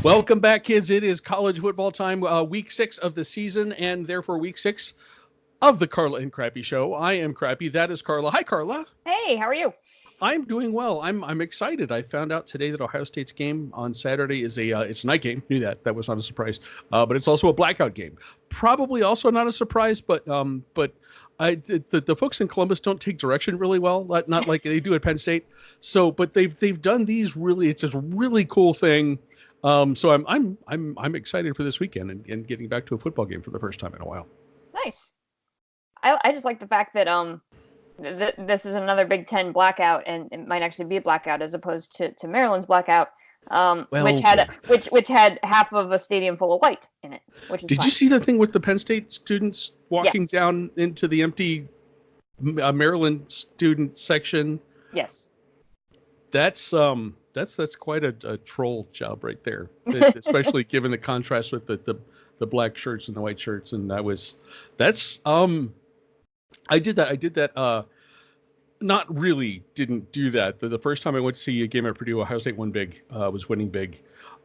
Welcome back, kids. It is college football time, week 6 of the season, and therefore week 6 of the Carla and Crappy Show. I am Crappy. That is Carla. Hi, Carla. Hey, how are you? I'm doing well. I'm excited. I found out today that Ohio State's game on Saturday is it's a night game. Knew that. That was not a surprise. But it's also a blackout game. Probably also not a surprise. But the folks in Columbus don't take direction really well. Not like they do at Penn State. So, but they've done these really. It's a really cool thing. So I'm excited for this weekend and getting back to a football game for the first time in a while. Nice. I just like the fact that this is another Big Ten blackout, and it might actually be a blackout as opposed to Maryland's blackout, which had half of a stadium full of white in it. Which is Did fun. you see the thing with the Penn State students walking down into the empty Maryland student section? Yes. That's quite a troll job right there, especially given the contrast with the black shirts and the white shirts. And I did that. Not really didn't do that. The first time I went to see a game at Purdue, Ohio State won big, was winning big.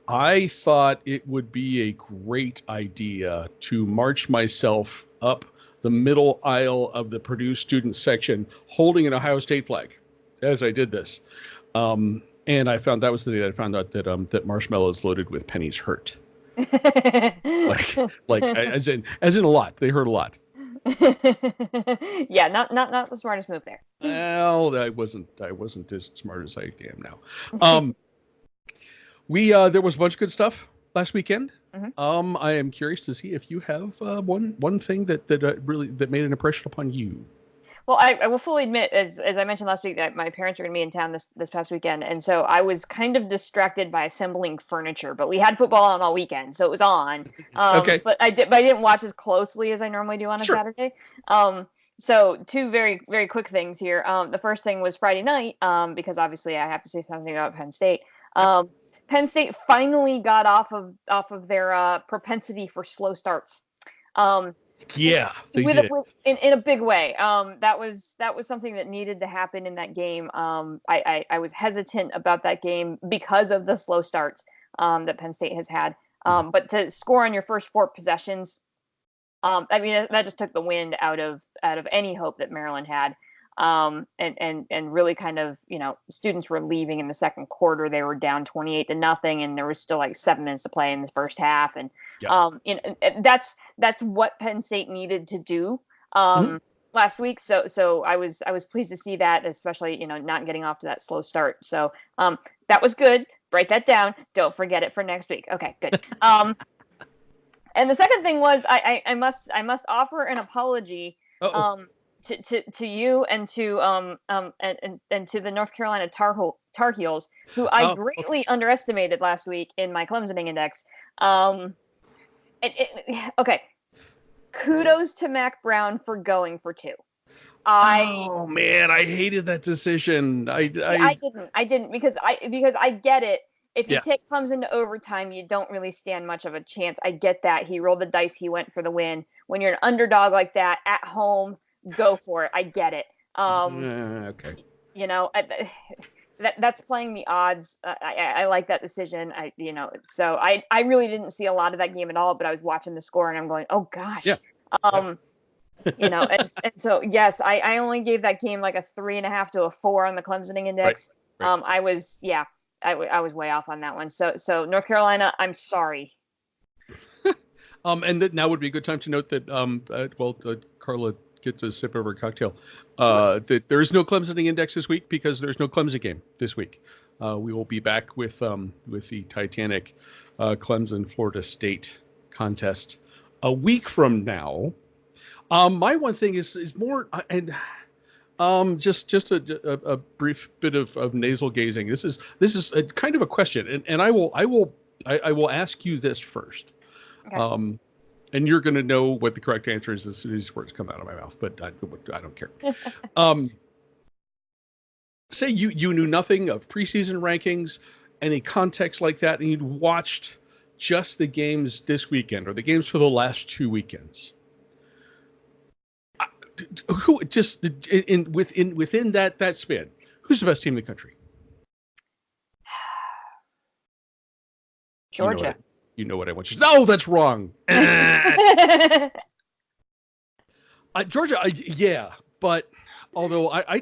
I thought it would be a great idea to march myself up the middle aisle of the Purdue student section holding an Ohio State flag as I did this. And I found that was the day I found out that marshmallows loaded with pennies hurt. like as in a lot. They hurt a lot. Yeah, not the smartest move there. Well, I wasn't as smart as I am now. There was a bunch of good stuff last weekend. Mm-hmm. I am curious to see if you have one thing that made an impression upon you. Well, I will fully admit, as I mentioned last week, that my parents are going to be in town this past weekend, and so I was kind of distracted by assembling furniture. But we had football on all weekend, so it was on. Okay. But I didn't watch as closely as I normally do on a Saturday. So two very, very quick things here. The first thing was Friday night, because obviously I have to say something about Penn State. Penn State finally got off of their propensity for slow starts. Yeah, they did. In a big way. That was something that needed to happen in that game. I was hesitant about that game because of the slow starts that Penn State has had. But to score on your first 4 possessions, I mean, that just took the wind out of any hope that Maryland had. And really kind of, students were leaving in the second quarter. They were down 28-0, and there was still like 7 minutes to play in the first half. And, that's what Penn State needed to do, last week. So I was pleased to see that, especially, not getting off to that slow start. So, that was good. Write that down. Don't forget it for next week. Okay, good. And the second thing was I must offer an apology. To you and to and to the North Carolina Tar Heels, who I greatly underestimated last week in my Clemsoning index. Okay, kudos to Mac Brown for going for 2. Oh man, I hated that decision. I didn't because I get it. If you take Clemson to overtime, you don't really stand much of a chance. I get that. He rolled the dice. He went for the win. When you're an underdog like that at home, go for it. I get it. Okay. That's playing the odds. I like that decision. So I really didn't see a lot of that game at all, but I was watching the score and I'm going, oh gosh. Yeah. And so yes, I only gave that game like a 3.5 to a 4 on the Clemsoning index. Right. I was way off on that one. So North Carolina, I'm sorry. And now would be a good time to note that Carla gets a sip of her cocktail. That there is no Clemsoning index this week because there's no Clemson game this week. We will be back with the Titanic Clemson Florida State contest a week from now. My one thing is more just a brief bit of nasal gazing. This is a kind of a question, and I will ask you this first. Okay. And you're going to know what the correct answer is as soon as these words come out of my mouth, but I don't care. Say you knew nothing of preseason rankings, any context like that, and you'd watched just the games this weekend or the games for the last 2 weekends, who just within that span, who's the best team in the country? Georgia. You know what I want you to. No, that's wrong. Georgia, yeah, but although I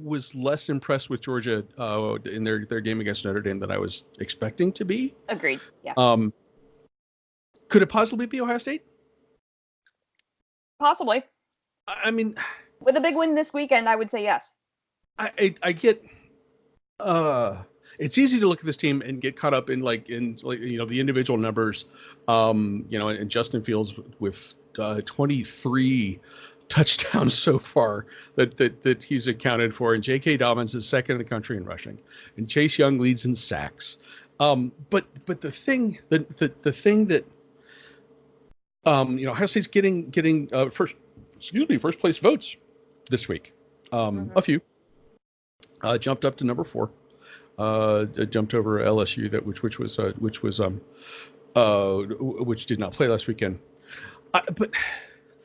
was less impressed with Georgia in their game against Notre Dame than I was expecting to be. Agreed. Yeah. Could it possibly be Ohio State? Possibly. I mean, with a big win this weekend, I would say yes. I get. It's easy to look at this team and get caught up in the individual numbers, and Justin Fields with 23 touchdowns so far that he's accounted for, and J.K. Dobbins is second in the country in rushing, and Chase Young leads in sacks. But the thing that Ohio State's getting first place votes this week. A few jumped up to number 4. Jumped over LSU which did not play last weekend. But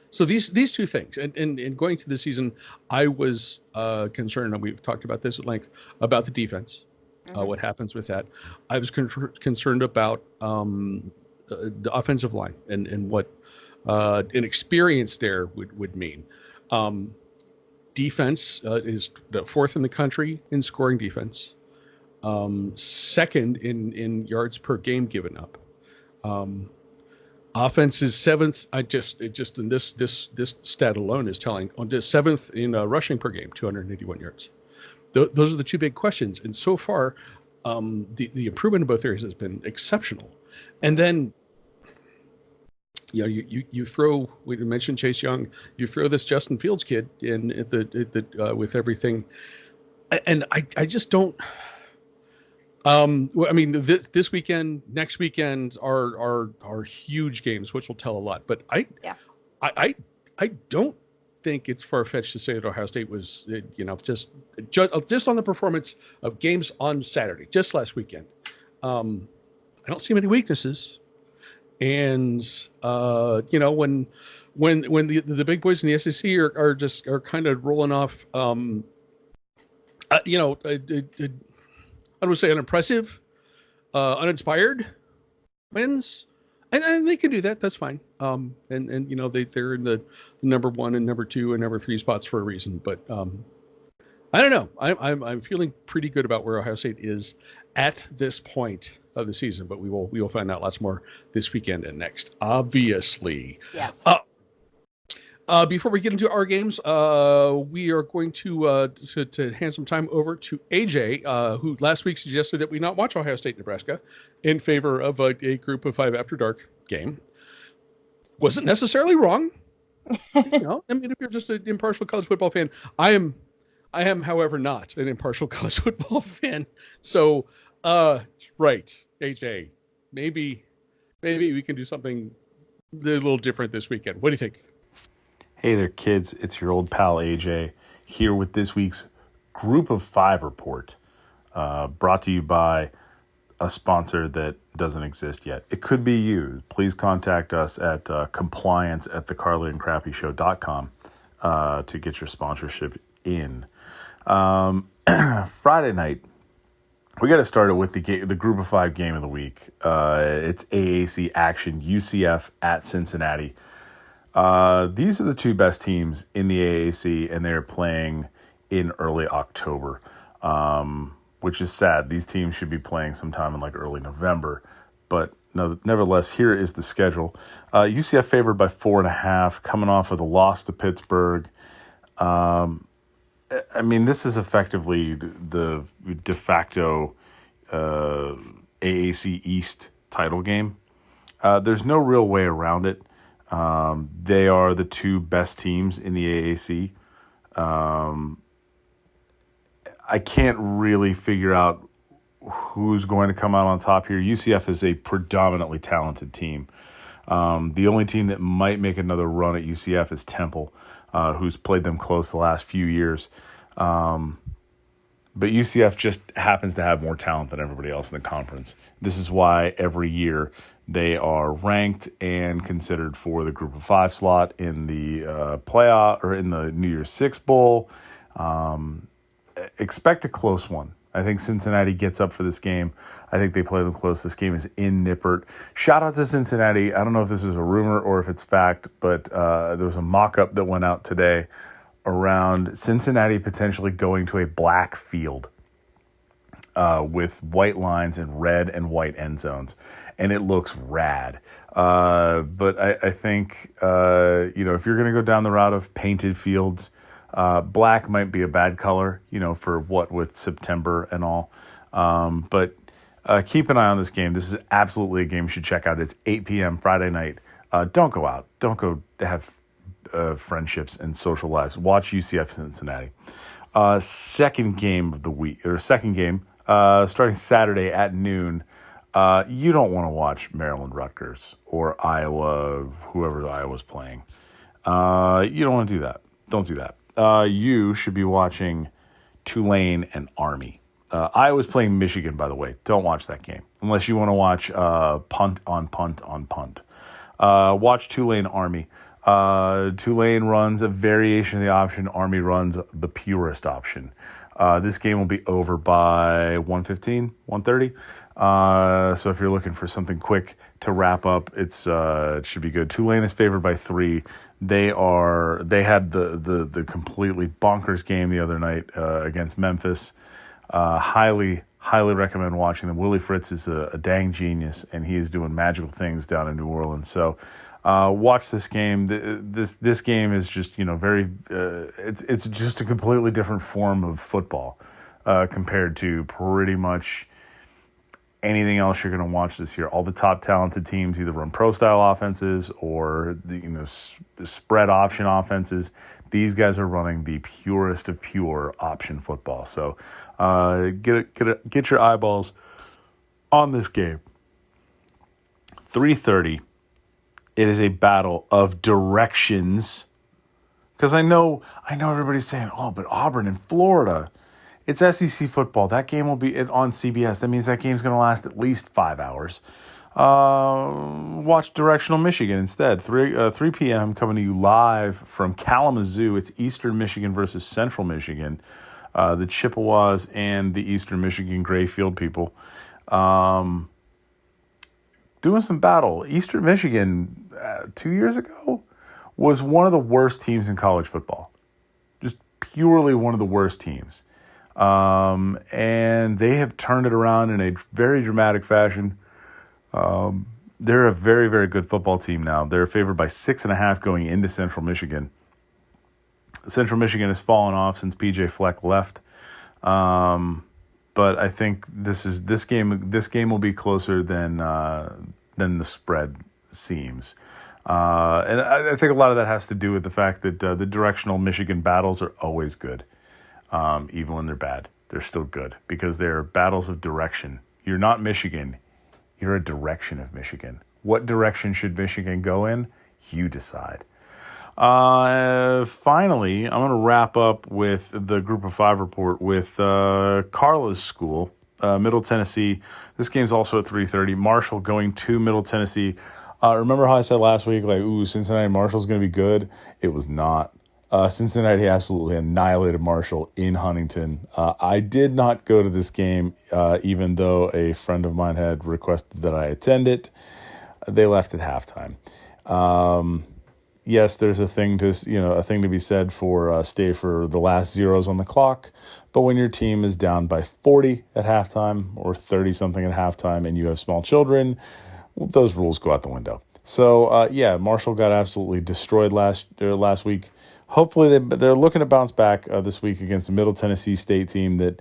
so these two things, and going to the season, I was concerned, and we've talked about this at length, about the defense, what happens with that. I was concerned about the offensive line and what an experience there would mean. Defense is the 4th in the country in scoring defense. Second in yards per game given up. Offense is 7th. In this stat alone is telling, on just 7th in rushing per game, 281 yards. Those are the two big questions, and so far, the improvement in both areas has been exceptional. And then, you throw. We mentioned Chase Young. You throw this Justin Fields kid in with everything, and I just don't. This weekend, next weekend are huge games, which will tell a lot. But I don't think it's far-fetched to say that Ohio State was, just on the performance of games on Saturday, just last weekend. I don't see many weaknesses, and when the big boys in the SEC are kind of rolling off, I would say unimpressive, uninspired wins, and they can do that. That's fine. They're in the number 1 and number 2 and number 3 spots for a reason. But I don't know. I'm feeling pretty good about where Ohio State is at this point of the season. But we will find out lots more this weekend and next, obviously. Yes. Before we get into our games, we are going to hand some time over to AJ, who last week suggested that we not watch Ohio State, Nebraska, in favor of a Group of 5 After Dark game. Wasn't necessarily wrong. If you're just an impartial college football fan, I am, however, not an impartial college football fan. So, right, AJ, maybe we can do something a little different this weekend. What do you think? Hey there, kids. It's your old pal AJ here with this week's Group of 5 report, brought to you by a sponsor that doesn't exist yet. It could be you. Please contact us at compliance@thecarlaandcrappyshow.com to get your sponsorship in. Friday night, we got to start it with the Group of 5 game of the week. It's AAC action, UCF at Cincinnati. These are the 2 best teams in the AAC, and they're playing in early October, which is sad. These teams should be playing sometime in early November, but nevertheless, here is the schedule. UCF favored by 4.5, coming off of the loss to Pittsburgh. This is effectively the de facto AAC East title game. There's no real way around it. They are the 2 best teams in the AAC. I can't really figure out who's going to come out on top here. UCF is a predominantly talented team. The only team that might make another run at UCF is Temple, who's played them close the last few years. But UCF just happens to have more talent than everybody else in the conference. This is why every year they are ranked and considered for the Group of 5 slot in the playoff or in the New Year's Six Bowl. Expect a close one. I think Cincinnati gets up for this game. I think they play them close. This game is in Nippert. Shout out to Cincinnati. I don't know if this is a rumor or if it's fact, but there was a mock-up that went out today around Cincinnati potentially going to a black field with white lines and red and white end zones. And it looks rad. But I think, if you're going to go down the route of painted fields, black might be a bad color, for what with September and all. But keep an eye on this game. This is absolutely a game you should check out. It's 8 p.m. Friday night. Don't go out. Don't go have friendships and social lives. Watch UCF-Cincinnati. Second game of the week, or second game, starting Saturday at noon. You don't want to watch Maryland-Rutgers or Iowa, whoever Iowa's playing. You don't want to do that. Don't do that. You should be watching Tulane and Army. Iowa's playing Michigan, by the way. Don't watch that game unless you want to watch punt on punt on punt. Watch Tulane Army. Tulane runs a variation of the option. Army runs the purest option. This game will be over by 1:15, 1:30. So if you're looking for something quick to wrap up, it should be good. Tulane is favored by 3. They had the completely bonkers game the other night against Memphis. Highly recommend watching them. Willie Fritz is a dang genius, and he is doing magical things down in New Orleans. So watch this game. This game is just very. It's just a completely different form of football compared to pretty much anything else you're going to watch this year. All the top talented teams either run pro-style offenses or the spread option offenses. These guys are running the purest of pure option football. So get your eyeballs on this game. 3:30. It is a battle of directions. Because I know everybody's saying, oh, but Auburn in Florida. It's SEC football. That game will be on CBS. That means that game's going to last at least 5 hours. Watch Directional Michigan instead. 3 p.m. coming to you live from Kalamazoo. It's Eastern Michigan versus Central Michigan. The Chippewas and the Eastern Michigan Grayfield people doing some battle. Eastern Michigan 2 years ago was one of the worst teams in college football. Just purely one of the worst teams. And they have turned it around in a very dramatic fashion. They're a very, very good football team now. They're favored by 6.5 going into Central Michigan. Central Michigan has fallen off since P.J. Fleck left. But I think this game will be closer than the spread seems. And I think a lot of that has to do with the fact that the directional Michigan battles are always good. Even when they're bad, they're still good because they're battles of direction. You're not Michigan. You're a direction of Michigan. What direction should Michigan go in? You decide. Finally, I'm going to wrap up with the Group of 5 report with Carla's school, Middle Tennessee. This game's also at 3:30. Marshall going to Middle Tennessee. Remember how I said last week, Cincinnati Marshall's going to be good? It was not. Cincinnati absolutely annihilated Marshall in Huntington. I did not go to this game, even though a friend of mine had requested that I attend it. They left at halftime. Yes, there's a thing to be said for stay for the last zeros on the clock. But when your team is down by 40 at halftime or 30 something at halftime, and you have small children, those rules go out the window. So Marshall got absolutely destroyed last week. Hopefully they're looking to bounce back this week against a Middle Tennessee State team that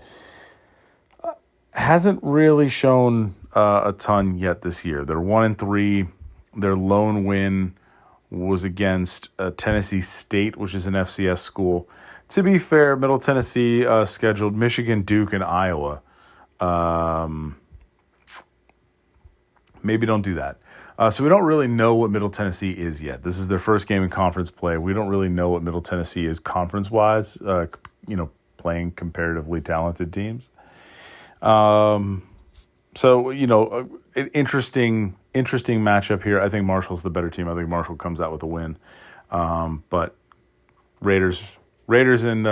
hasn't really shown a ton yet this year. They're 1-3. Their lone win was against Tennessee State, which is an FCS school. To be fair, Middle Tennessee scheduled Michigan, Duke, and Iowa. Maybe don't do that. So we don't really know what Middle Tennessee is yet. This is their first game in conference play. We don't really know what Middle Tennessee is conference-wise, playing comparatively talented teams. So, an interesting matchup here. I think Marshall's the better team. I think Marshall comes out with a win. But Raiders and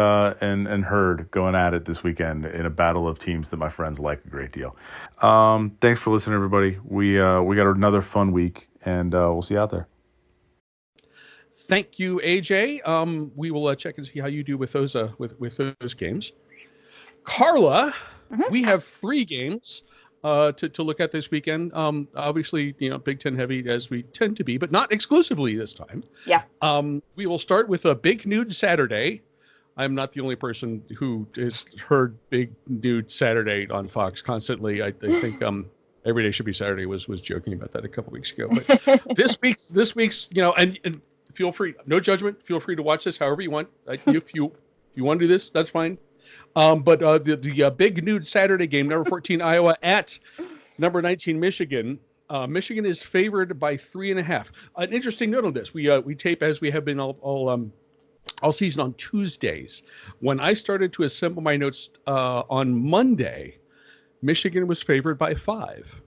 Herd going at it this weekend in a battle of teams that my friends like a great deal. Thanks for listening, everybody. We got another fun week, and we'll see you out there. Thank you, AJ. We will check and see how you do with those with those games. Carla, we have 3 games to look at this weekend. Obviously, Big Ten heavy as we tend to be, but not exclusively this time. Yeah. We will start with a big Nude Saturday. I'm not the only person who has heard Big Nude Saturday on Fox constantly. I think Every Day Should Be Saturday was joking about that a couple weeks ago. But this week's and feel free, no judgment. Feel free to watch this however you want. If you want to do this, that's fine. But the big Nude Saturday game, number 14 Iowa at number 19 Michigan. Michigan is favored by 3.5. An interesting note on this: we tape as we have been all season on Tuesdays. When I started to assemble my notes on Monday, Michigan was favored by 5.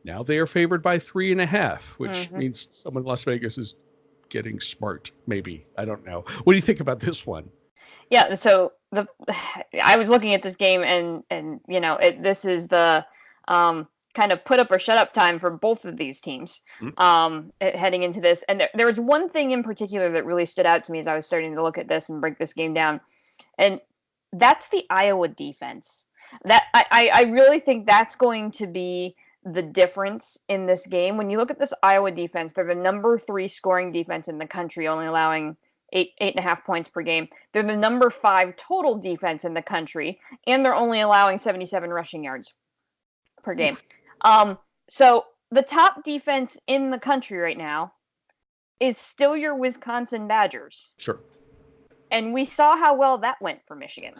Now they are favored by 3.5, which means someone in Las Vegas is getting smart. Maybe, I don't know. What do you think about this one? Yeah, so I was looking at this game, and this is the kind of put up or shut up time for both of these teams heading into this. And there was one thing in particular that really stood out to me as I was starting to look at this and break this game down, and that's the Iowa defense. That I really think that's going to be the difference in this game. When you look at this Iowa defense, they're the number 3 scoring defense in the country, only allowing 8.5 points per game. They're the number 5 total defense in the country, and they're only allowing 77 rushing yards per game. So the top defense in the country right now is still your Wisconsin Badgers. Sure. And we saw how well that went for Michigan.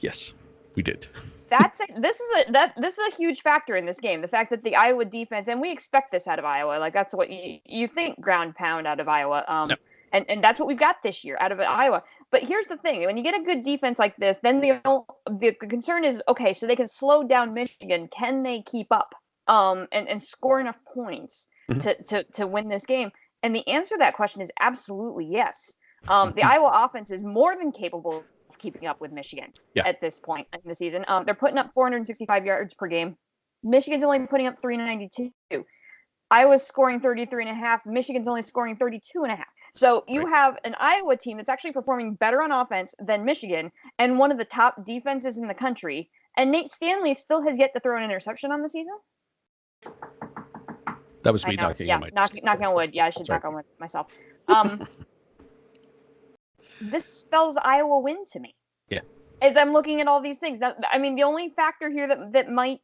Yes, we did. This is a huge factor in this game. The fact that the Iowa defense, and we expect this out of Iowa, like that's what you think ground pound out of Iowa. Yep. And that's what we've got this year out of Iowa. But here's the thing: when you get a good defense like this, then the concern is, okay, so they can slow down Michigan. Can they keep up and score enough points to win this game? And the answer to that question is absolutely yes. The Iowa offense is more than capable of keeping up with Michigan at this point in the season. They're putting up 465 yards per game. Michigan's only putting up 392. Iowa's scoring 33.5. Michigan's only scoring 32.5. So you have an Iowa team that's actually performing better on offense than Michigan, and one of the top defenses in the country. And Nate Stanley still has yet to throw an interception on the season. That was me knocking on my knocking on wood. Yeah, I should knock on wood myself. This spells Iowa win to me. Yeah. As I'm looking at all these things, now, I mean, the only factor here that might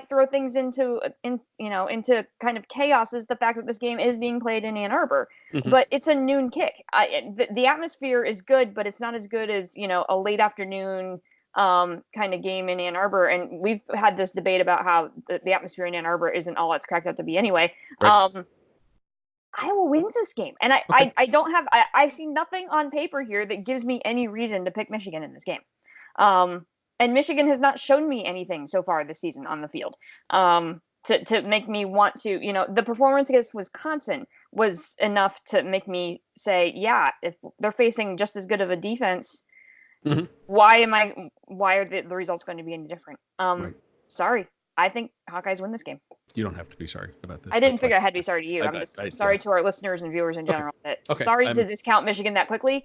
throw things into kind of chaos is the fact that this game is being played in Ann Arbor, but it's a noon kick. The atmosphere is good, but it's not as good as a late afternoon kind of game in Ann Arbor. And we've had this debate about how the atmosphere in Ann Arbor isn't all it's cracked out to be anyway. Right. Iowa wins this game, and I see nothing on paper here that gives me any reason to pick Michigan in this game. And Michigan has not shown me anything so far this season on the field to make me want to, the performance against Wisconsin was enough to make me say, yeah, if they're facing just as good of a defense, why are the results going to be any different? Right. Sorry. I think Hawkeyes win this game. You don't have to be sorry about this. I didn't figure I had to be sorry to you. I'm just sorry to our listeners and viewers in general. Sorry to discount Michigan that quickly.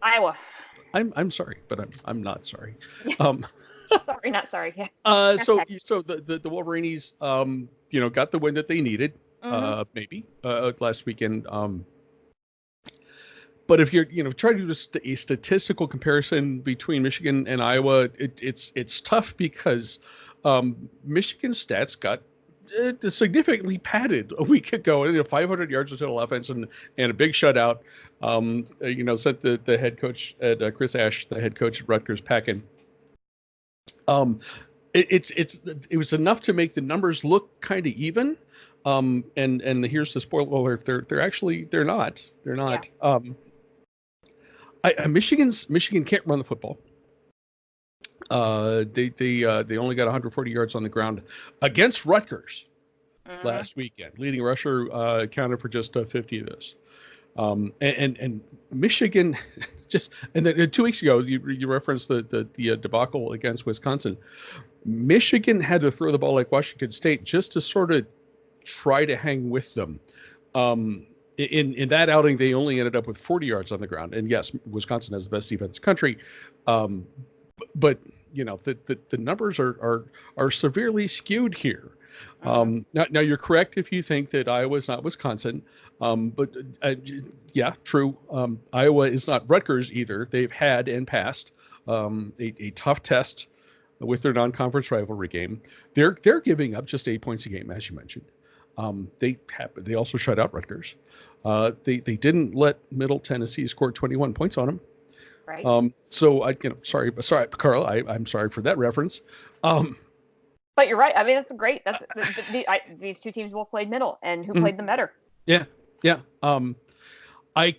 Iowa. I'm sorry, but I'm not sorry. Sorry, not sorry. Yeah. So the Wolverines, got the win that they needed, maybe last weekend. But if you're, trying to do a statistical comparison between Michigan and Iowa, it's tough because Michigan's stats got significantly padded a week ago. 500 yards of total offense and a big shutout. Sent the head coach at Chris Ash, the head coach at Rutgers, packing. It was enough to make the numbers look kind of even. And here's the spoiler alert: they're not. Michigan can't run the football. They only got 140 yards on the ground against Rutgers last weekend. Leading rusher accounted for just 50 of those. And Michigan and then 2 weeks ago you referenced the debacle against Wisconsin. Michigan had to throw the ball like Washington State just to sort of try to hang with them. In that outing, they only ended up with 40 yards on the ground. And yes, Wisconsin has the best defense in the country. But the numbers are severely skewed here. Now you're correct if you think that Iowa is not Wisconsin. But yeah, true. Iowa is not Rutgers either. They've had and passed a tough test with their non-conference rivalry game. They're giving up just 8 points a game, as you mentioned. They also shut out Rutgers. They didn't let Middle Tennessee score 21 points on them. Right. So sorry, Carla. I'm sorry for that reference. But you're right. I mean, that's great. That's these two teams both played middle, and who played them better? Yeah. I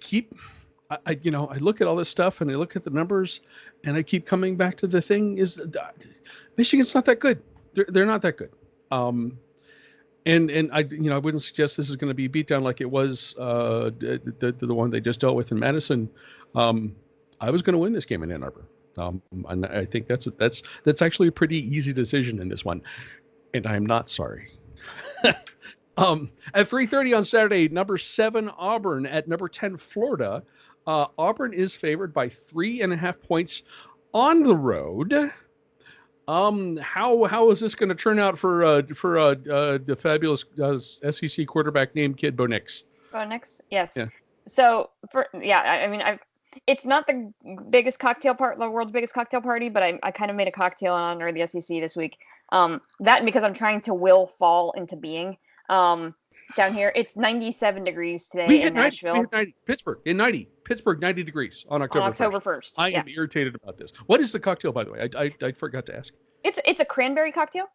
look at all this stuff and I look at the numbers, and I keep coming back to the thing is Michigan's not that good. They're not that good. And I wouldn't suggest this is going to be a beatdown like it was the one they just dealt with in Madison. I was going to win this game in Ann Arbor. And I think that's actually a pretty easy decision in this one, and I'm not sorry. At 3:30 on Saturday, number 7 Auburn at number 10 Florida. Auburn is favored by 3.5 points on the road. How is this going to turn out for the fabulous SEC quarterback named Kid Bo Nix? Bo Nix, yes. Yeah. So it's not the biggest the world's biggest cocktail party, but I kind of made a cocktail in honor of the SEC this week. That because I'm trying to will fall into being. Down here, it's 97 degrees today in Nashville. We hit 90. Pittsburgh 90 degrees on October 1st. I am irritated about this. What is the cocktail, by the way? I forgot to ask. It's a cranberry cocktail.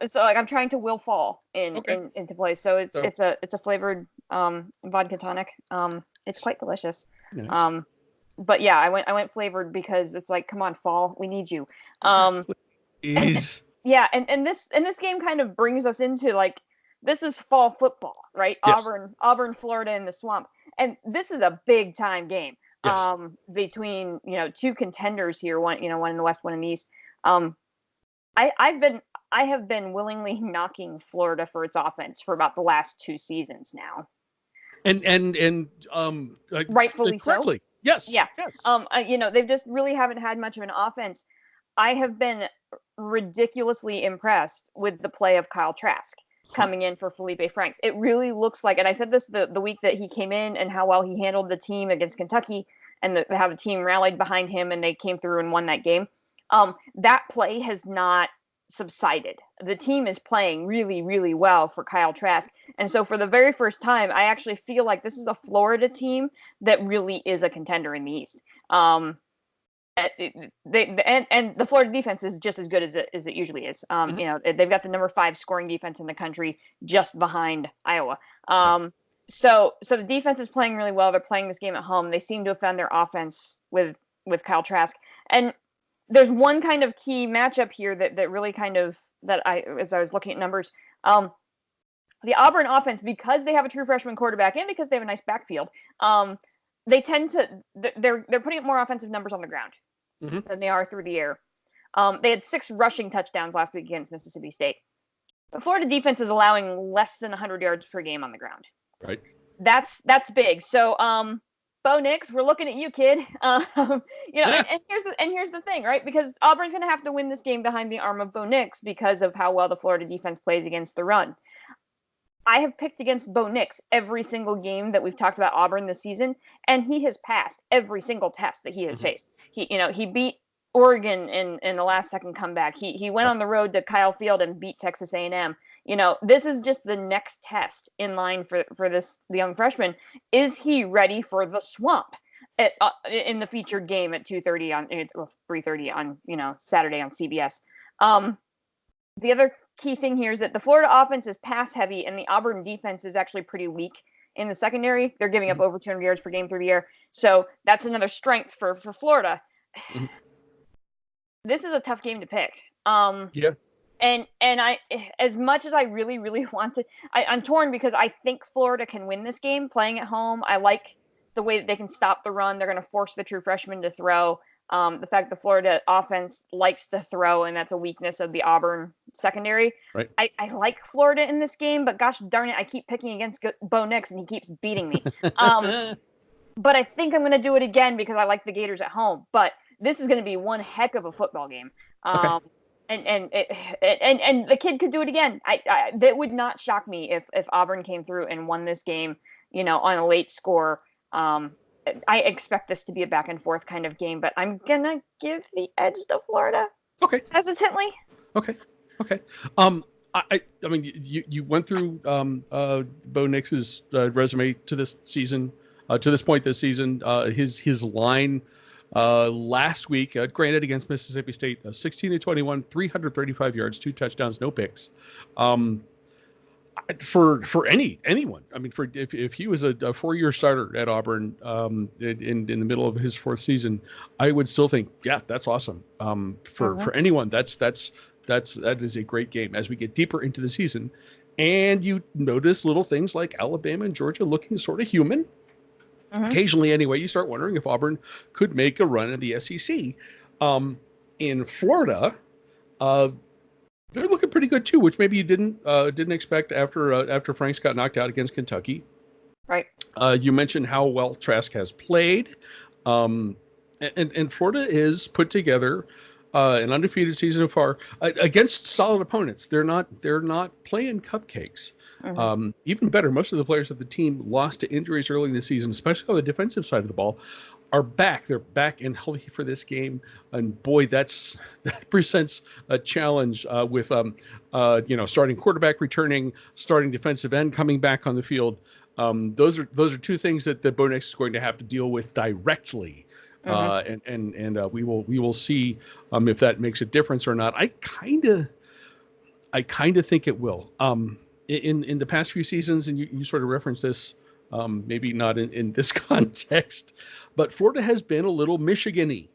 So I'm trying to will fall into place. So it's a flavored vodka tonic. It's quite delicious. Nice. But yeah, I went flavored because it's like, come on, fall, we need you. Please. Yeah, and this game kind of brings us into like, this is fall football, right? Yes. Auburn, Florida in the swamp. And this is a big time game. Yes. Between, two contenders here, one in the West, one in the East. I have been willingly knocking Florida for its offense for about the last 2 seasons now. And rightfully correctly. So. Yes. Yeah. Yes. They just really haven't had much of an offense. I have been ridiculously impressed with the play of Kyle Trask coming in for Felipe Franks. It really looks like, and I said this the week that he came in and how well he handled the team against Kentucky and how the team rallied behind him and they came through and won that game. That play has not subsided. The team is playing really, really well for Kyle Trask. And so for the very first time, I actually feel like this is a Florida team that really is a contender in the East. And the Florida defense is just as good as it usually is. They've got the number 5 scoring defense in the country, just behind Iowa. So the defense is playing really well. They're playing this game at home. They seem to have found their offense with Kyle Trask. And there's one kind of key matchup here that really kind of as I was looking at numbers, the Auburn offense, because they have a true freshman quarterback and because they have a nice backfield, they tend to they're putting up more offensive numbers on the ground than they are through the air. They had 6 rushing touchdowns last week against Mississippi State. The Florida defense is allowing less than 100 yards per game on the ground. Right. That's big. So, Bo Nix, we're looking at you, kid. And here's the thing, right? Because Auburn's going to have to win this game behind the arm of Bo Nix because of how well the Florida defense plays against the run. I have picked against Bo Nix every single game that we've talked about Auburn this season, and he has passed every single test that he has faced. He beat Oregon in the last second comeback. He went on the road to Kyle Field and beat Texas A&M. This is just the next test in line for the young freshman. Is he ready for the swamp in the featured game at 3:30 on Saturday on CBS? The other key thing here is that the Florida offense is pass heavy and the Auburn defense is actually pretty weak in the secondary. They're giving up over 200 yards per game through the air. So that's another strength for Florida. this is a tough game to pick. Yeah. And I, as much as I really, really want to, I'm torn because I think Florida can win this game playing at home. I like the way that they can stop the run. They're going to force the true freshman to throw. The fact the Florida offense likes to throw, and that's a weakness of the Auburn secondary. Right. I like Florida in this game, but gosh darn it, I keep picking against Bo Nix, and he keeps beating me. But I think I'm going to do it again because I like the Gators at home. But this is going to be one heck of a football game. Okay. And the kid could do it again. That would not shock me if Auburn came through and won this game, on a late score. I expect this to be a back and forth kind of game, but I'm gonna give the edge to Florida. Okay. Hesitantly. Okay. I mean, you went through Bo Nix's resume to this season, to this point this season. His line last week, granted against Mississippi State, 16-21, 335 yards, 2 touchdowns, no picks. For anyone, I mean, if he was a 4-year starter at Auburn in the middle of his 4th season, I would still think, yeah, that's awesome. For anyone, that is a great game as we get deeper into the season, and you notice little things like Alabama and Georgia looking sort of human. Occasionally, anyway, you start wondering if Auburn could make a run in the SEC. In Florida, they're looking pretty good too, which maybe you didn't expect after Franks got knocked out against Kentucky. Right. You mentioned how well Trask has played, and Florida is put together an undefeated season so far against solid opponents. They're not playing cupcakes. Even better, most of the players of the team lost to injuries early in the season, especially on the defensive side of the ball, are back. They're back and healthy for this game. And boy, that presents a challenge with starting quarterback returning, starting defensive end coming back on the field. Those are two things that Bo Nix is going to have to deal with directly. And we will see if that makes a difference or not. I kind of think it will. In the past few seasons, and you sort of referenced this, maybe not in this context, but Florida has been a little Michigan-y.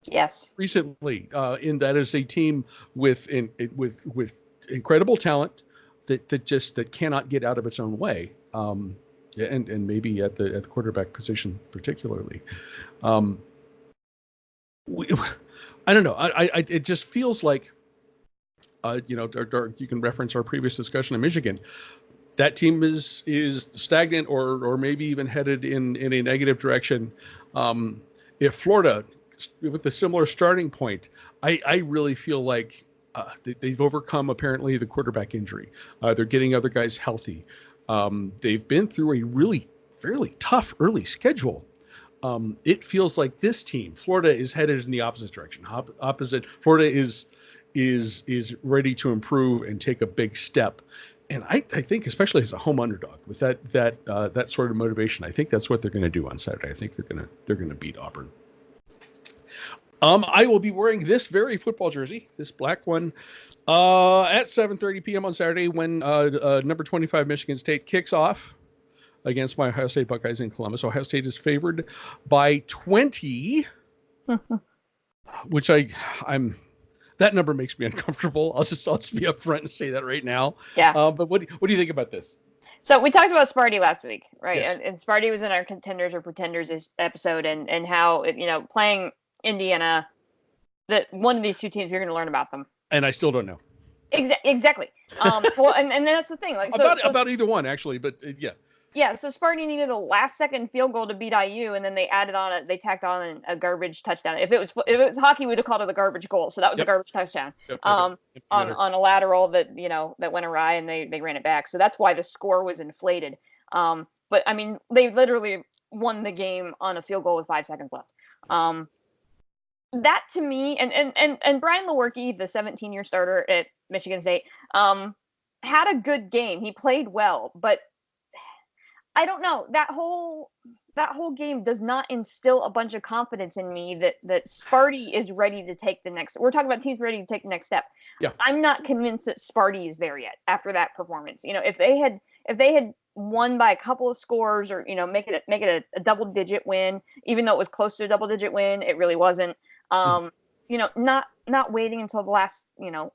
Yes. Recently, in that is a team with incredible talent that cannot get out of its own way, and maybe at the quarterback position particularly. I don't know. It just feels like. You can reference our previous discussion of Michigan. That team is stagnant or maybe even headed in a negative direction. If Florida, with a similar starting point, I really feel like they've overcome apparently the quarterback injury. They're getting other guys healthy. They've been through a really fairly tough early schedule. It feels like this team, Florida, is headed in the opposite direction. Florida is ready to improve and take a big step. And I think, especially as a home underdog, with that sort of motivation, I think that's what they're going to do on Saturday. I think they're going to beat Auburn. I will be wearing this very football jersey, this black one, at 7:30 p.m. on Saturday when number 25 Michigan State kicks off against my Ohio State Buckeyes in Columbus. Ohio State is favored by 20, which I'm. That number makes me uncomfortable. I'll just be upfront and say that right now. Yeah. But what do you think about this? So we talked about Sparty last week, right? Yes. And Sparty was in our Contenders or Pretenders episode, and how playing Indiana, that one of these two teams you're going to learn about them. And I still don't know. Exactly. Well, and that's the thing. Like about either one actually, but yeah. Yeah, so Sparty needed a last-second field goal to beat IU, and then they tacked on a garbage touchdown. If it was hockey, we'd have called it a garbage goal. So that was a garbage touchdown. On a lateral that went awry, and they ran it back. So that's why the score was inflated. But I mean, they literally won the game on a field goal with 5 seconds left. That to me, and Brian Lewerke, the 17-year starter at Michigan State, had a good game. He played well, but I don't know, that whole game does not instill a bunch of confidence in me that Sparty is ready to take the next. We're talking about teams ready to take the next step. Yeah. I'm not convinced that Sparty is there yet after that performance. If they had won by a couple of scores, or make it a double digit win, even though it was close to a double digit win, it really wasn't. not waiting until the last,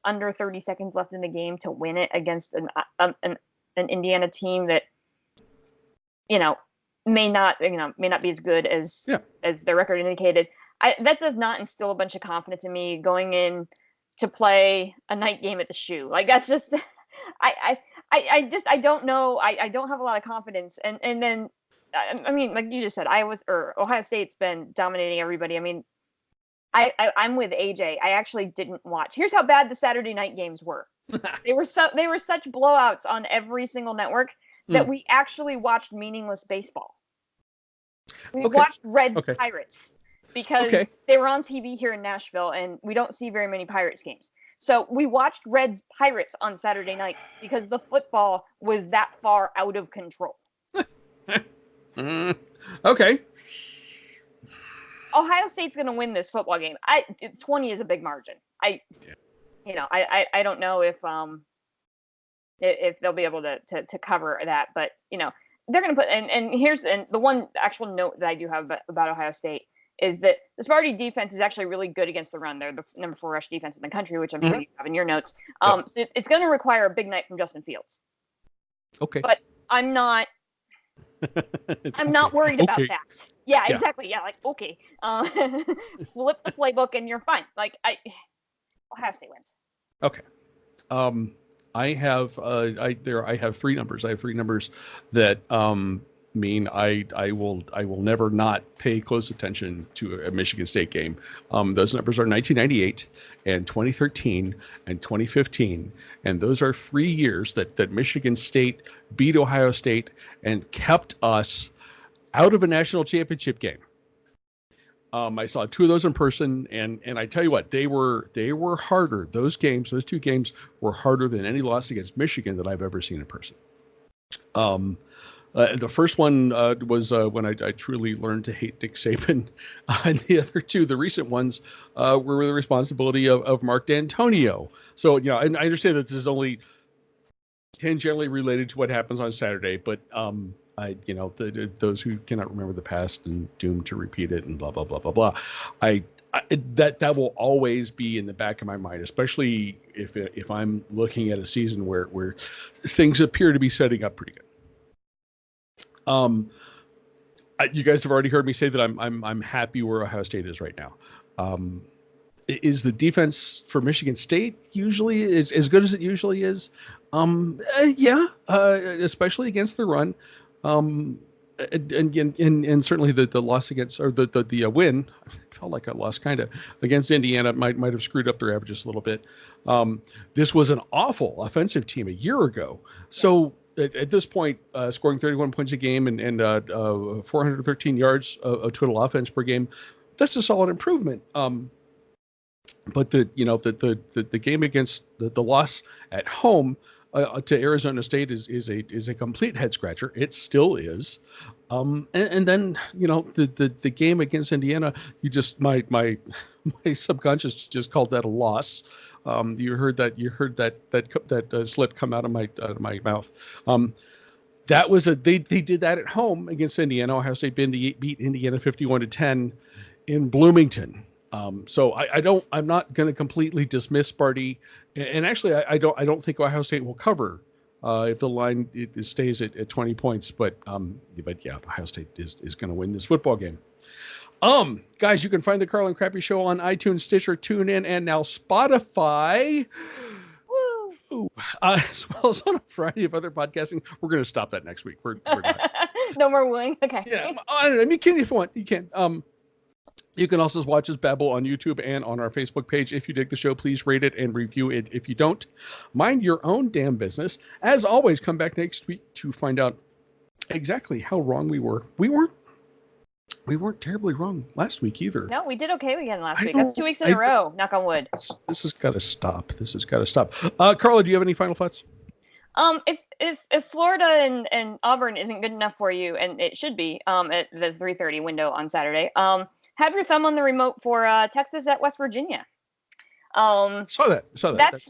under 30 seconds left in the game to win it against an Indiana team that, may not be as good as their record indicated. That does not instill a bunch of confidence in me going in to play a night game at the Shoe. Like, that's just, I don't know. I don't have a lot of confidence. And then, I mean, like you just said, Ohio State's been dominating everybody. I mean, I'm with AJ. I actually didn't watch. Here's how bad the Saturday night games were. They were such blowouts on every single network that we actually watched meaningless baseball. We watched Reds Pirates because they were on TV here in Nashville, and we don't see very many Pirates games. So we watched Reds Pirates on Saturday night because the football was that far out of control. Okay. Ohio State's going to win this football game. 20 is a big margin. I don't know if they'll be able to cover that, but they're going to put and the one actual note that I do have about Ohio State is that the Sparty defense is actually really good against the run. They're the number 4 rush defense in the country, which I'm sure you have in your notes. So it's going to require a big night from Justin Fields. Okay, but I'm not worried about that. Yeah, exactly. Yeah, like, okay. Flip the playbook and you're fine. Like, Ohio State wins. Okay. I have 3 numbers. I have 3 numbers that mean I will never not pay close attention to a Michigan State game. Those numbers are 1998 and 2013 and 2015, and those are 3 years that Michigan State beat Ohio State and kept us out of a national championship game. I saw 2 of those in person, and I tell you what, they were harder. Those 2 games were harder than any loss against Michigan that I've ever seen in person. The first one was when I truly learned to hate Nick Saban. And the other 2, the recent ones, were the responsibility of Mark D'Antonio. So, and I understand that this is only tangentially related to what happens on Saturday, but those who cannot remember the past and doomed to repeat it and blah blah blah blah blah. That will always be in the back of my mind, especially if I'm looking at a season where things appear to be setting up pretty good. You guys have already heard me say that I'm happy where Ohio State is right now. Is the defense for Michigan State usually is as good as it usually is? Especially against the run. And certainly the loss against, or the win, felt like a loss kind of against Indiana might have screwed up their averages a little bit. This was an awful offensive team a year ago. So at this point, scoring 31 points a game and 413 yards of total offense per game, that's a solid improvement. But the game against the loss at home to Arizona State is a complete head scratcher. It still is. And then the game against Indiana, my subconscious just called that a loss. You heard that slip come out of my mouth. That was they did that at home against Indiana. Ohio State beat Indiana 51-10 in Bloomington. So I'm not going to completely dismiss Sparty, and actually I don't think Ohio State will cover if the line it stays at 20 points. But yeah, Ohio State is going to win this football game. Guys, you can find the Carla and Crappy Show on iTunes, Stitcher, TuneIn, and now Spotify. Woo! As well as on a variety of other podcasting. We're going to stop that next week. We're not. No more wooing. Okay. Yeah, I mean, you can if you want. You can. You can also watch us babble on YouTube and on our Facebook page. If you dig the show, please rate it and review it. If you don't, mind your own damn business. As always, come back next week to find out exactly how wrong we were. We weren't terribly wrong last weip either. No, we did okay again last week. That's 2 weeks in a row. Knock on wood. This has got to stop. Carla, do you have any final thoughts? If Florida and Auburn isn't good enough for you, and it should be at the 3:30 window on Saturday, have your thumb on the remote for Texas at West Virginia. Saw that.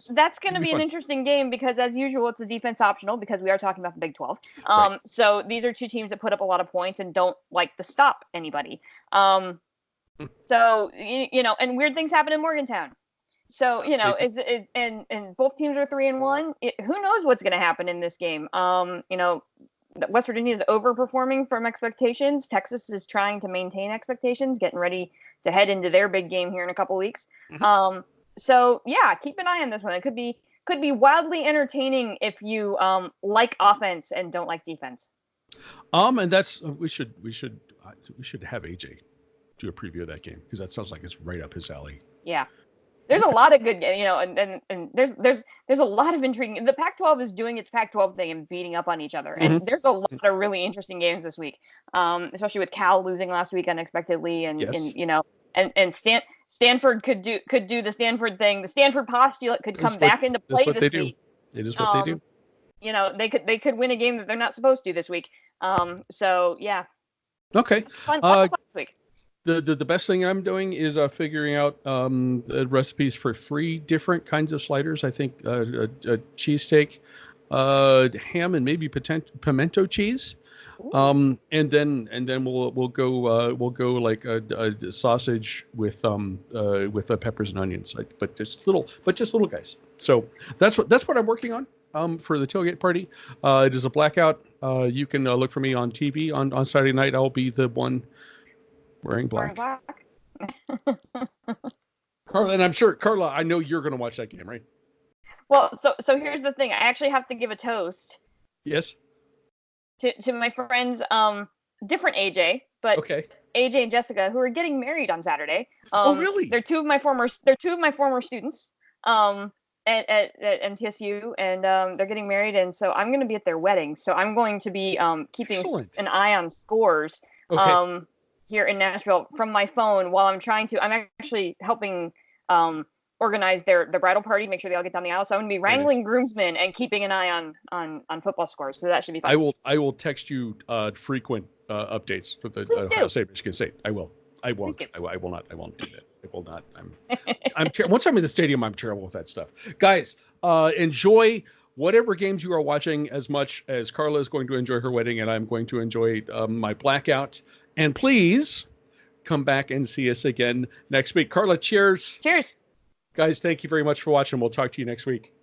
That's going to be an interesting game because, as usual, it's a defense optional because we are talking about the Big 12. Right. So these are 2 teams that put up a lot of points and don't like to stop anybody. So, and weird things happen in Morgantown. So, and both teams are 3-1. Who knows what's going to happen in this game? West Virginia is overperforming from expectations. Texas is trying to maintain expectations, getting ready to head into their big game here in a couple weeks. Mm-hmm. So yeah, keep an eye on this one. It could be wildly entertaining if you like offense and don't like defense. And that's we should have AJ do a preview of that game, because that sounds like it's right up his alley. Yeah. There's a lot of good, and there's a lot of intriguing. The Pac-12 is doing its Pac-12 thing and beating up on each other, and mm-hmm. there's a lot of really interesting games this week, especially with Cal losing last week unexpectedly, and Stanford could do the Stanford thing. The Stanford postulate could come back into play this week. It is what they do. They could win a game that they're not supposed to this week. So yeah. Okay. Fun this week. The best thing I'm doing is figuring out recipes for 3 different kinds of sliders. I think a cheesesteak, ham, and maybe pimento cheese. And then we'll go like a sausage with peppers and onions, but just little guys. So that's what I'm working on for the tailgate party. It is a blackout. You can look for me on TV on Saturday night. I'll be the one wearing black. Carla, and I'm sure, Carla, I know you're going to watch that game, right? Well, so here's the thing. I actually have to give a toast. Yes. To my friends, different AJ, but okay. AJ and Jessica, who are getting married on Saturday. Oh, really? They're two of my former students at MTSU, and they're getting married, and so I'm going to be at their wedding. So I'm going to be keeping an eye on scores. Okay. Here in Nashville from my phone while I'm actually helping organize their bridal party, make sure they all get down the aisle. So I'm going to be wrangling groomsmen and keeping an eye on football scores. So that should be fun. I will text you frequent updates for the Ohio State, Michigan State. I will. I won't. I will not. I won't do that. I will not. Once I'm in the stadium, I'm terrible with that stuff. Guys, enjoy whatever games you are watching as much as Carla is going to enjoy her wedding, and I'm going to enjoy my blackout. And please come back and see us again next week. Carla, cheers. Cheers. Guys, thank you very much for watching. We'll talk to you next week.